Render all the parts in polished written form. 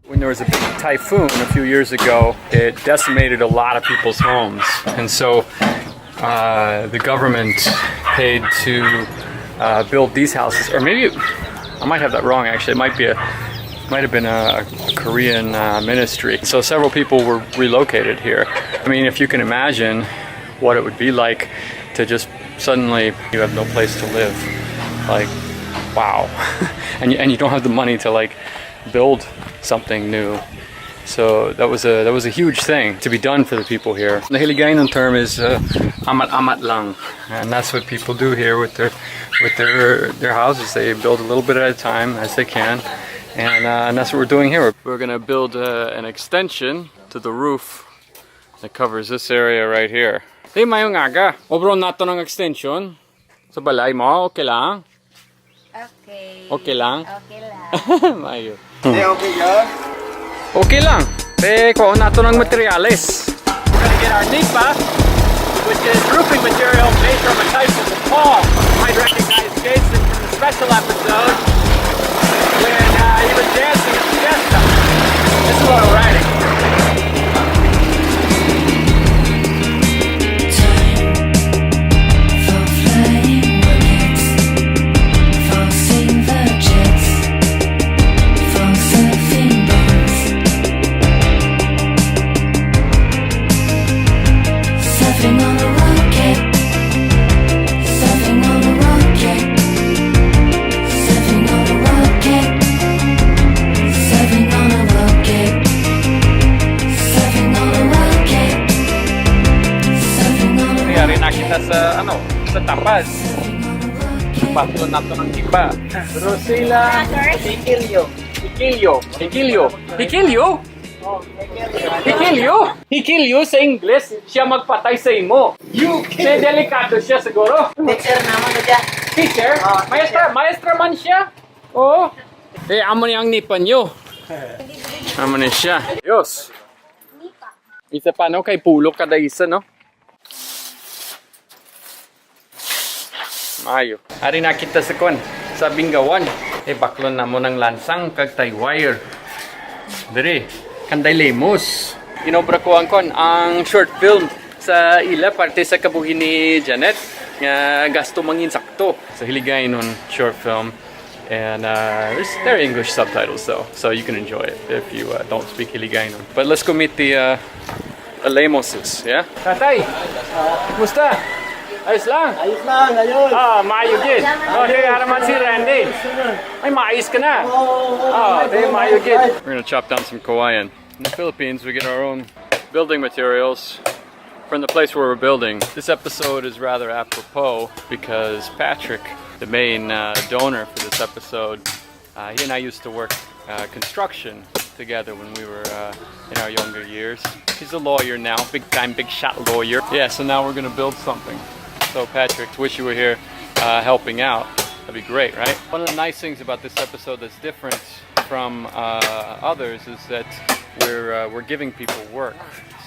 When there was a big typhoon a few years ago, it decimated a lot of people's homes. And so the government paid to build these houses. Or maybe, I might have that wrong actually. It might have been a Korean ministry. So several people were relocated here. I mean, if you can imagine what it would be like to just suddenly you have no place to live. Like, wow. and you don't have the money to like build something new. So that was a huge thing to be done for the people here. The Hiligaynon term is amat lang, and that's what people do here with their houses. They build a little bit at a time as they can, and that's what we're doing here. We're gonna build an extension to the roof that covers this area right here. Di mayong aga. Obron nato ng extension sa balay mo. Okay lang? Okay. Okay lang? Okay lang. Mayo. Okay yan? Okay lang. Kuha nato ng materials. We're gonna get our nipa, which is roofing material made from a type of Paul. You might recognize Jason from the special episode when he was dancing at the fiesta. This is what we're writing. Sa tapas. Patlo nato ng tipa. Rosila. Hikilyo. Hikilyo sa English, siya magpatay sa imo. Siya delikado siya siguro. Teacher naman na dyan. Teacher? Maestra man siya. Oo. Amo niya ang nipa nyo. Amo niya siya. Diyos. Isa pa no, kay pulok kada isa no. Mayo. Ari nakita sa kon sa Bingawan. Baklon na mo ng lansang kag tay wire. Dere, kanday lemos. Inobra ko ang short film sa ila parte sa kabuhi ni Janet nga gasto mangin sakto sa Hiligaynon short film. And there are English subtitles though, so you can enjoy it if you don't speak Hiligaynon. But let's go meet the Lemoses, yeah? Tatay, kumusta? Ayos lang. Ayos lang, ayos. Maayos din. Okay, haraman si Randy. Ay, maayos ka na. Maayos din. We're gonna chop down some kawayan. In the Philippines, we get our own building materials from the place where we're building. This episode is rather apropos because Patrick, the main donor for this episode, he and I used to work construction together when we were in our younger years. He's a lawyer now, big shot lawyer. Yeah, so now we're gonna build something. So Patrick, wish you were here helping out. That'd be great, right? One of the nice things about this episode that's different from others is that we're giving people work.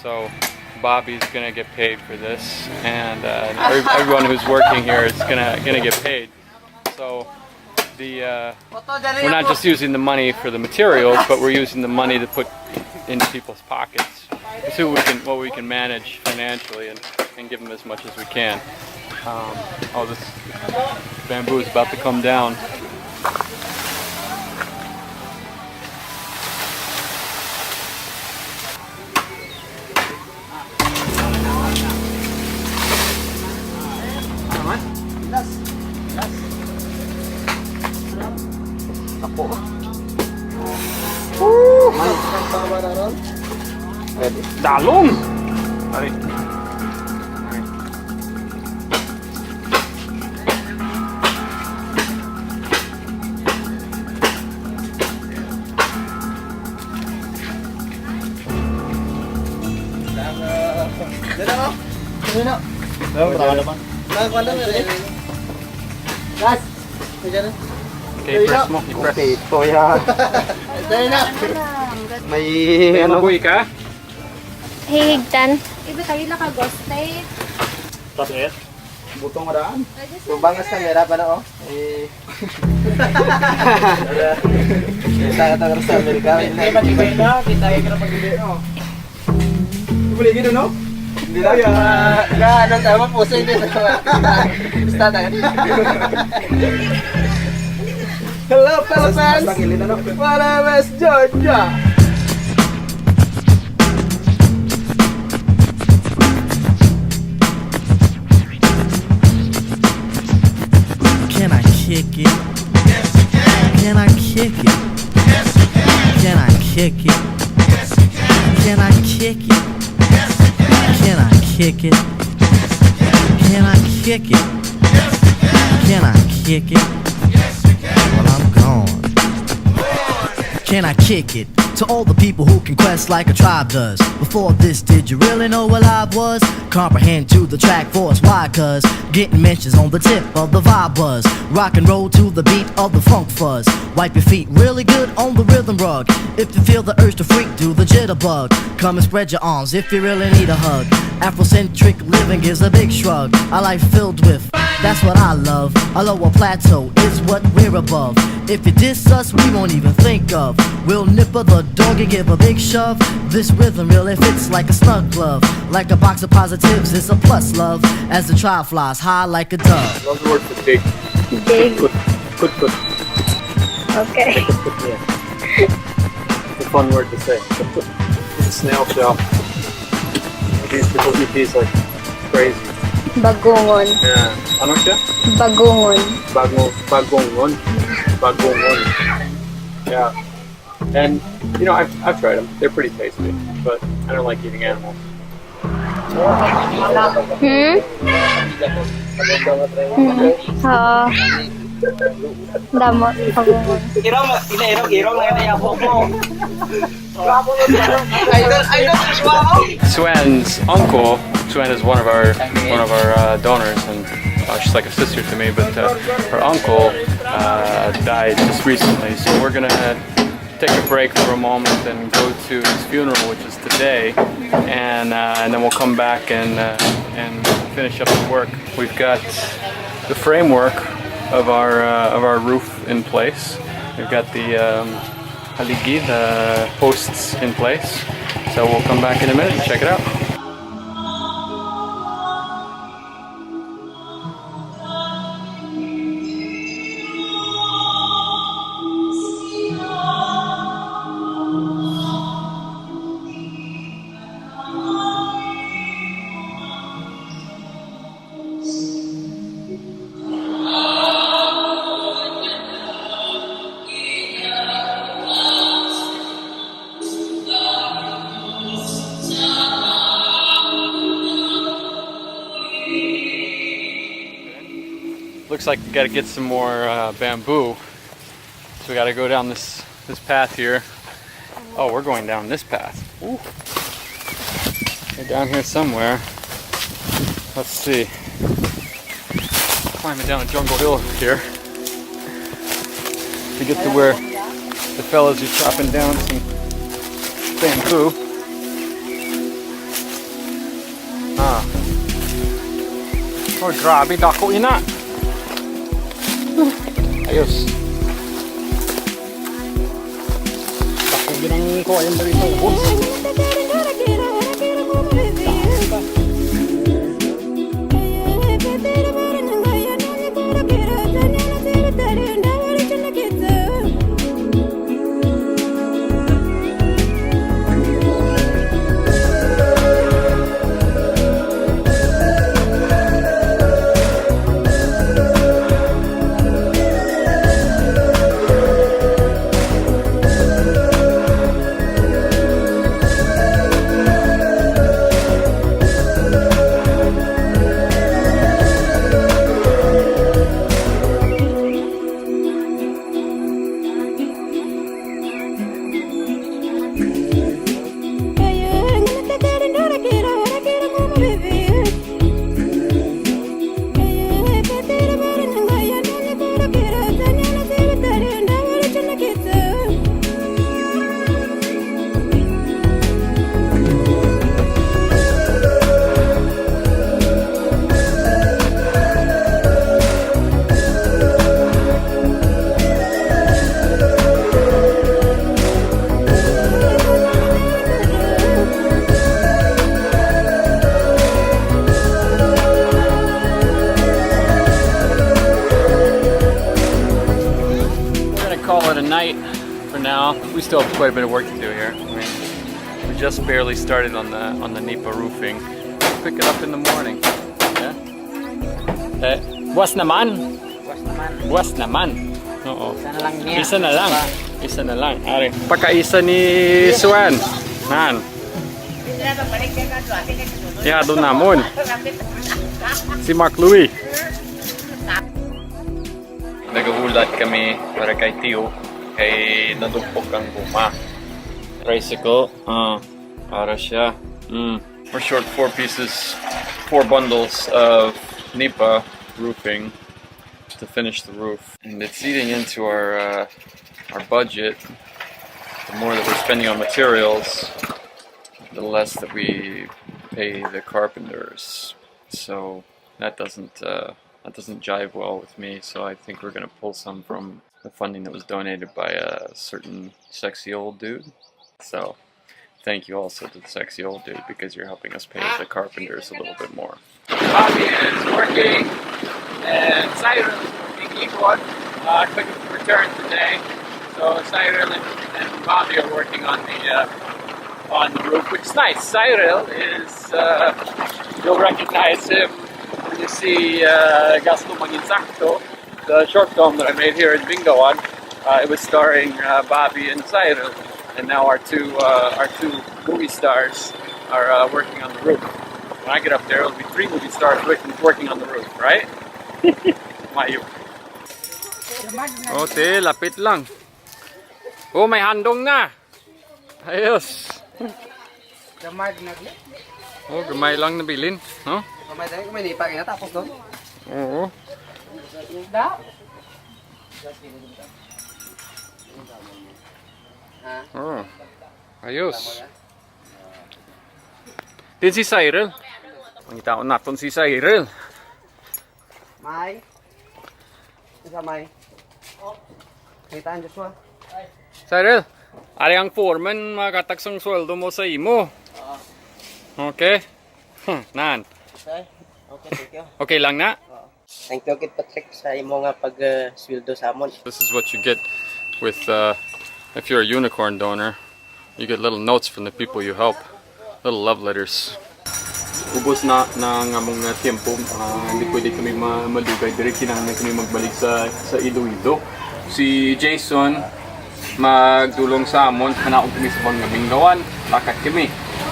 So Bobby's gonna get paid for this, and everyone who's working here is gonna get paid. So we're not just using the money for the materials, but we're using the money to put into people's pockets. Let's see what we can manage financially and give them as much as we can. This bamboo is about to come down. Dalom! Ari. Okay, press mo. Okay, ito yan. May ano? Mabuhay ka? Hihigtan. Iba tayo nakagoste. Tapos Butong maraan. Tubangas kamera pa na oh. Kita kata terus Amerika. Ini pagi beda kita yang kena pagi beda. Boleh gitu no? Hindi lang ya. Anong tama po sa inyo. Start agad. Hello Philippines. Para West Georgia. Can I kick it? Yes, you can. Can I kick it? Yes, you can. Can I kick it? Yes, you can. Can I kick it? Yes, you can. Can I kick it? Can I kick it? Yes, you can. Can I kick it? Yes, you can. Well, I'm gone. Can I kick it? To all the people who can quest like a tribe does. Before this, did you really know what I was? Comprehend to the track force, why? Cause getting mentions on the tip of the vibe buzz. Rock and roll to the beat of the funk fuzz. Wipe your feet really good on the rhythm rug. If you feel the urge to freak, do the jitterbug. Come and spread your arms if you really need a hug. Afrocentric living gives a big shrug. A life filled with, that's what I love. A lower plateau is what we're above. If you diss us, we won't even think of. We'll nipper the dog and give a big shove. This rhythm really fits like a snug glove. Like a box of positives, it's a plus love. As the trial flies high like a dove. Love the word for big. Big. Put. Okay. It's a fun word to say. It's a snail shell. These people eat these like crazy. Bagungon. Yeah. Ano siya? Bagungon. Bagongon. Yeah. And you know, I've tried them. They're pretty tasty, but I don't like eating animals. Damo. Bagungon. Irong na kaya po mo. Swen's uncle. Swen is one of our donors, and she's like a sister to me. But her uncle died just recently, so we're gonna take a break for a moment and go to his funeral, which is today, and then we'll come back and finish up the work. We've got the framework of our roof in place. We've got the haligi, the posts in place. So we'll come back in a minute and check it out. Looks like we got to get some more bamboo, so we got to go down this path here. Oh, we're going down this path. Ooh. We're down here somewhere. Let's see. Climbing down a jungle hill here to get to where the fellas are chopping down some bamboo. Ah. Oh, grabe, dako ina. Ayos. Ako ginang ko ayun dito. we still have quite a bit of work to do here. I mean, we just barely started on the NEPA roofing. Pick it up in the morning. Yeah. Was naman. Was naman. Oo. Isa na lang. Isa na lang. Ari. Pagkaisa ni Swan. Nan. Yeah, doon namon. Si Mark Louis. Nagahulat kami para kay Tio. Kay nadugpok ang guma. Tricycle. Para siya. We're short 4 pieces, 4 bundles of NEPA roofing to finish the roof, and it's eating into our budget. The more that we're spending on materials, the less that we pay the carpenters. So that doesn't jive well with me. So I think we're gonna pull some from the funding that was donated by a certain sexy old dude. So thank you also to the sexy old dude, because you're helping us pay the carpenters a little bit more. Bobby is working, and Cyril is working. Equal couldn't return today, so Cyril and Bobby are working on the roof, which is nice. Cyril is you'll recognize him when you see Gasto Manginsakto, the short film that I made here in Bingawan. It was starring Bobby and Cyril, and now our two movie stars are working on the roof. When I get up there, it'll be 3 movie stars working on the roof, right? Mayo. Oh, te, lapit lang. Oh, may handong na. Ayos. Oh, gamay lang nabilin, no? May nipa kaya tapos doon. Oo. Oh. Ayos. Din si Cyril. Pangitaon natin si Cyril. May. Isa may. Kitaan Joshua. Cyril, ari ang foreman makatagsang sweldo mo sa imo. Okay? Nan. Okay. Okay, thank you. Okay lang na? Thank you kit Patrick sa imo nga pag-sweldo sa amon. This is what you get with, if you're a unicorn donor. You get little notes from the people you help. Little love letters. Ubos na ng among tiempo. Hindi pwede kami malugay. Direct kinahanglan kami magbalik sa Iloilo. Si Jason magdulong sa amon. Hanaon kami sa Bingawan. Bakat kami.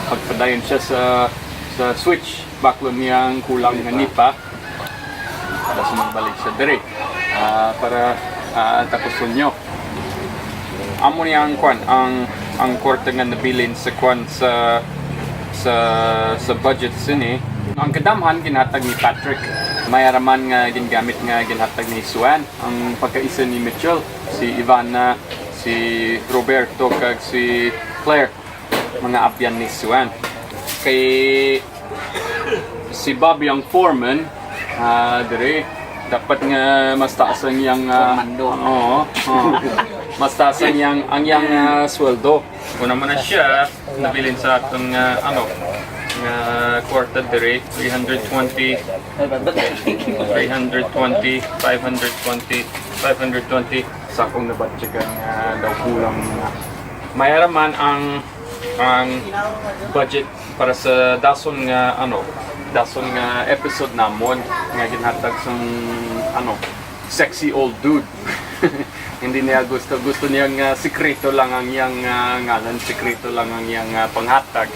Pagpadayon siya sa switch. Baklo niyang kulang ng nipa. Tapos magbalik siya direct. Para tapusin nyo. Amo niyang kwan. Ang kwarta nga nabilin sa kwan sa budget sini. Ang kadamhan ginhatag ni Patrick. Mayaraman nga gingamit nga ginhatag ni Swan. Ang pagkaisa ni Mitchell, si Ivana, si Roberto kag si Claire, mga abyan ni Swan. Kay si Bobby ang foreman, dire dapat nga mas taasan yang mas taasan yang ang sweldo. Kung naman na siya nabilin sa atong kwarta dire 320, 520 sakong nabatcheck daw kulang na. Mayaraman ang budget para sa dason nga episode namon nga ginhatag sang sexy old dude. Hindi niya gusto niya sikreto lang ang iyang ngalan, sikreto lang ang iyang panghatag.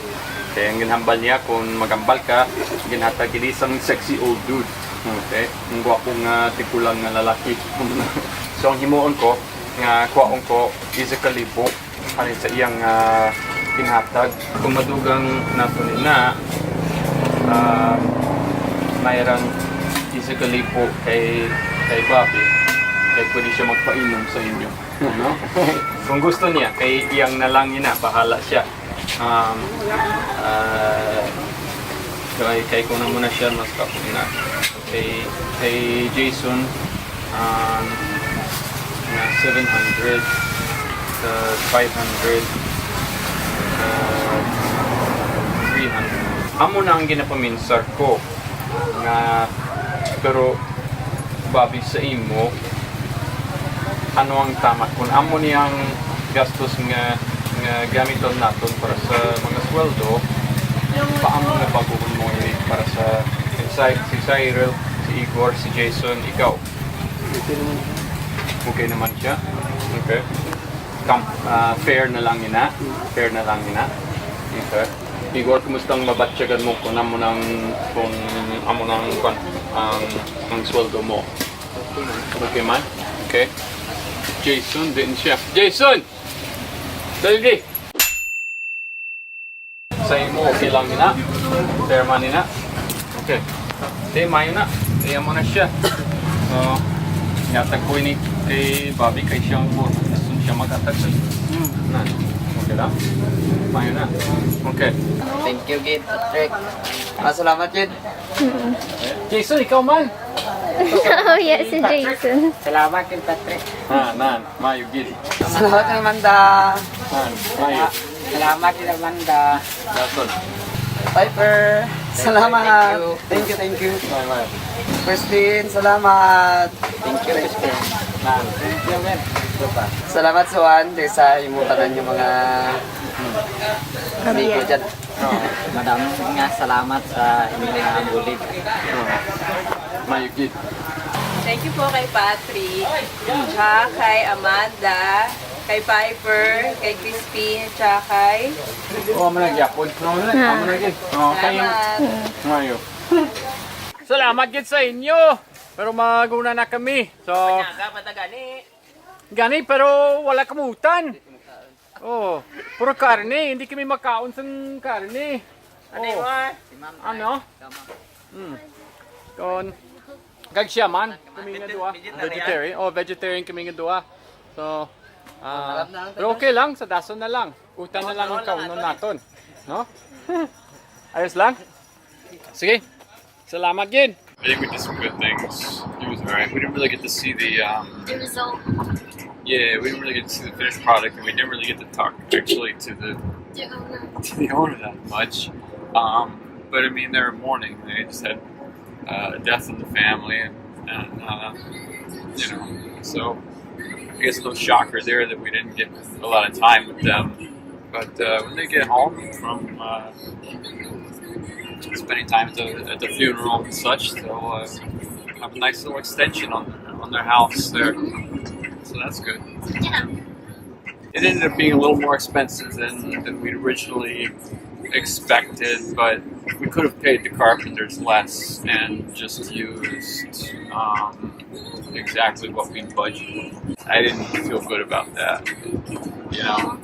Kaya ang ginhambal niya kung magambal ka, ginhatag isang sexy old dude. Okay? Ang gwapong tikulang lalaki. So ang himuon ko, kuwaon ko, physically po, halin sa iyang ginhatag. Kung madugang natunin na, mayroong physically po kay Bobby. Kaya pwede siya magpainom sa inyo. No? Kung gusto niya, kay iyang na lang yun na, bahala siya. Kaya ko na muna siya, mas kapag na. Kay Jason, 700, 500, 300. Amo na ang ginapaminsar ko. Pero, Bobby, sa imo, ano ang tama? Kung amo niyang gastos nga gamiton naton para sa mga sweldo, paano na baguhin mo ini para sa si Cyril, si Igor, si Jason, ikaw? Okay naman siya. Okay. Fair na lang ina. Fair na lang ina. Okay. Igor, kumustang mabatsyagan mo kung amo nang ang sweldo mo? Okay man? Okay. Jason din siya. Jason! Dali! Sa imo, okay lang ina? Fair man ina? Okay. Di, mayo na. Iyan mo na siya. So, yatag ko ini kay Bobby kay siyang po. Gusto siya mag-atag sa na. Okay lang? Mayo na. Okay. Thank you, Gid. Patrick. Salamat, Gid. Jason, ikaw man! Oh, yes, si Jason. Salamat, Gid, Patrick. Mayo, gid. Salamat kay Amanda. Mayo. Salamat kay Amanda. Jason. Piper. Salamat. Thank you. Mayo. Christine, salamat. Thank you, Christine. Thank you, man. Salamat, Suan, sa imutanan yung mga amigo dyan. Madam nga salamat sa inyong mga bulig. Mayo, gid. Thank you po kay Patrick, tsaka kay Amanda, kay Piper, kay Crispin, tsaka kay... Oh, amo na gyapon. Amo na gid. Oh, kayo. Salamat. Mayo. Salamat gid sa inyo. Pero maguna na kami. So, gani pero wala kamutan. Oh, puro karne, hindi kami makaon sa karne. Oh. Ano? Kon kag siya man, kami nga duha. Vegetarian. Oh, vegetarian kami nga duha. So, pero okay lang, sa dason na lang. Utan na lang ang kaunon naton. No? Ayos lang? Sige. Salamat gid. I think we did some good things. It was alright. We didn't really get to see the result. yeah, we didn't really get to see the finished product, and we didn't really get to talk actually to the owner that much. But I mean, they were mourning. They just had a death in the family, and you know, so I guess a little shocker there that we didn't get a lot of time with them. But when they get home from spending time at the funeral and such, they'll have a nice little extension on their house there. So that's good. Yeah. It ended up being a little more expensive than we'd originally expected, but we could have paid the Carpenters less and just used exactly what we budgeted. I didn't feel good about that. You know,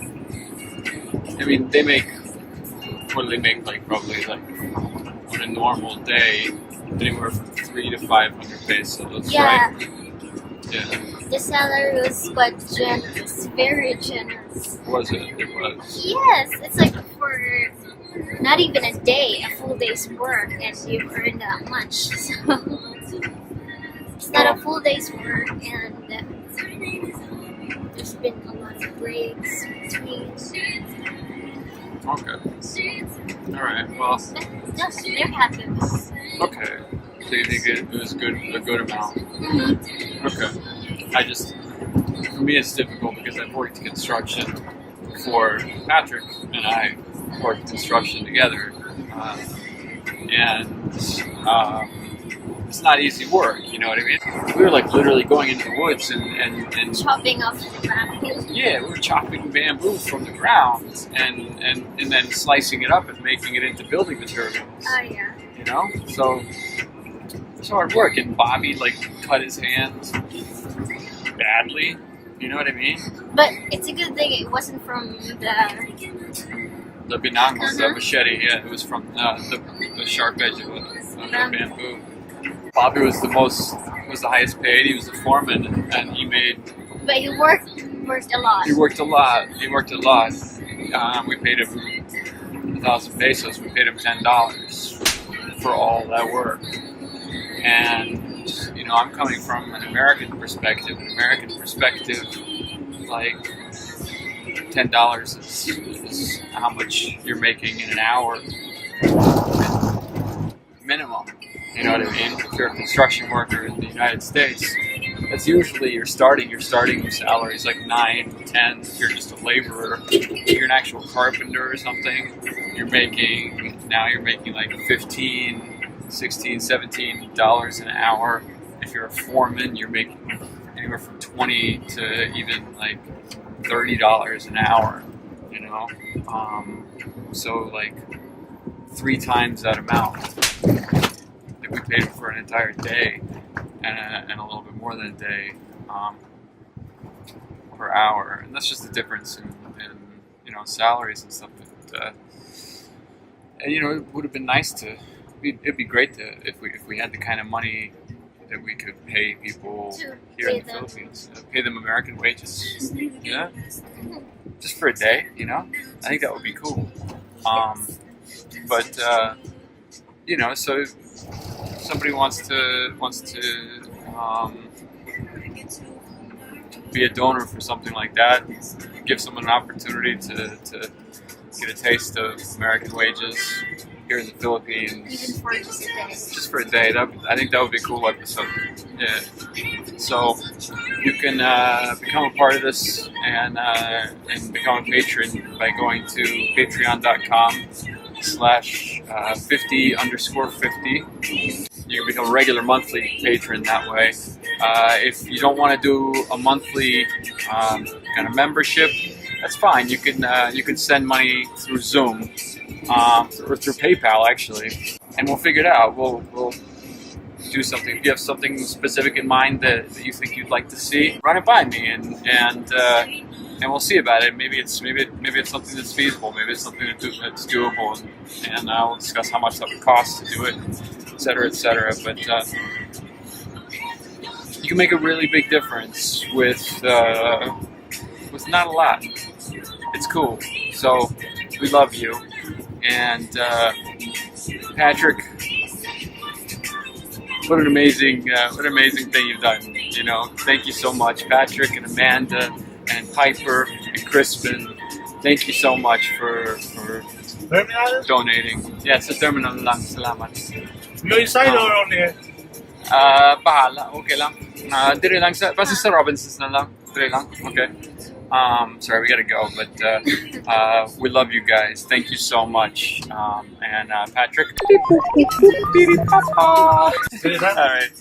I mean, they make, what do they make, like probably like on a normal day, anywhere from 300 to 500 pesos, Yeah. right? Yeah. The salary was quite generous, very generous. Was it? It was. Yes, it's like for not even a day, a full day's work, and you earn that much. So it's not a full day's work, and there's been a lot of breaks between. Okay. All right. Well. Yes, they're happy. Okay. So you think it was a good amount? Okay. For me, it's difficult because I've worked construction for Patrick, and I worked construction together, and it's not easy work. You know what I mean? We were like literally going into the woods and Chopping off the bamboo. yeah, we were chopping bamboo from the ground and then slicing it up and making it into building materials. Oh yeah. You know, so it's hard work. And Bobby like cut his hand badly. You know what I mean? But it's a good thing it wasn't from The binango, the machete. Yeah, it was from the sharp edge of the bamboo. Bobby was the highest paid. He was the foreman, and he made. But he worked a lot. He worked a lot. We paid him 1,000 pesos. We paid him $10 for all that work. And you know, I'm coming from an American perspective. Like $10 is how much you're making in an hour minimum. You know what I mean? If you're a construction worker in the United States, that's usually your starting salary is like 9, 10. If you're just a laborer, if you're an actual carpenter or something, you're making like 15, 16, $17 an hour. If you're a foreman, you're making anywhere from 20 to even like $30 an hour, you know. So like 3 times that amount that we paid for an entire day, and a little bit more than a day per hour, and that's just the difference in you know, salaries and stuff. But and you know, it would have been nice to. It'd be great to if we had the kind of money that we could pay people here in the Philippines, pay them American wages, yeah, just for a day, you know. I think that would be cool. But you know, so if somebody wants to be a donor for something like that, give someone an opportunity to get a taste of American wages here in the Philippines, Even for just a day. just for a day. I think that would be a cool episode. Yeah. So you can become a part of this and become a patron by going to patreon.com/50_50. You can become a regular monthly patron that way. If you don't want to do a monthly kind of membership, that's fine. You can send money through Zoom or through PayPal actually, and we'll figure it out. We'll do something. If you have something specific in mind that you think you'd like to see, run it by me, and we'll see about it. Maybe it's something that's feasible. Maybe it's something that's doable, and we'll discuss how much that would cost to do it, etc., etc. But you can make a really big difference with not a lot. It's cool. So we love you, and Patrick. What an amazing thing you've done. You know, thank you so much, Patrick and Amanda and Piper and Crispin. Thank you so much for donating. Yeah, sa terminal lang. Salamat. Yung inside or on here? Bahala. Okay lang. Dire lang basta sa Robinsons na lang. Dire lang. Okay. Sorry, we gotta go, but we love you guys. Thank you so much. And Patrick. All right.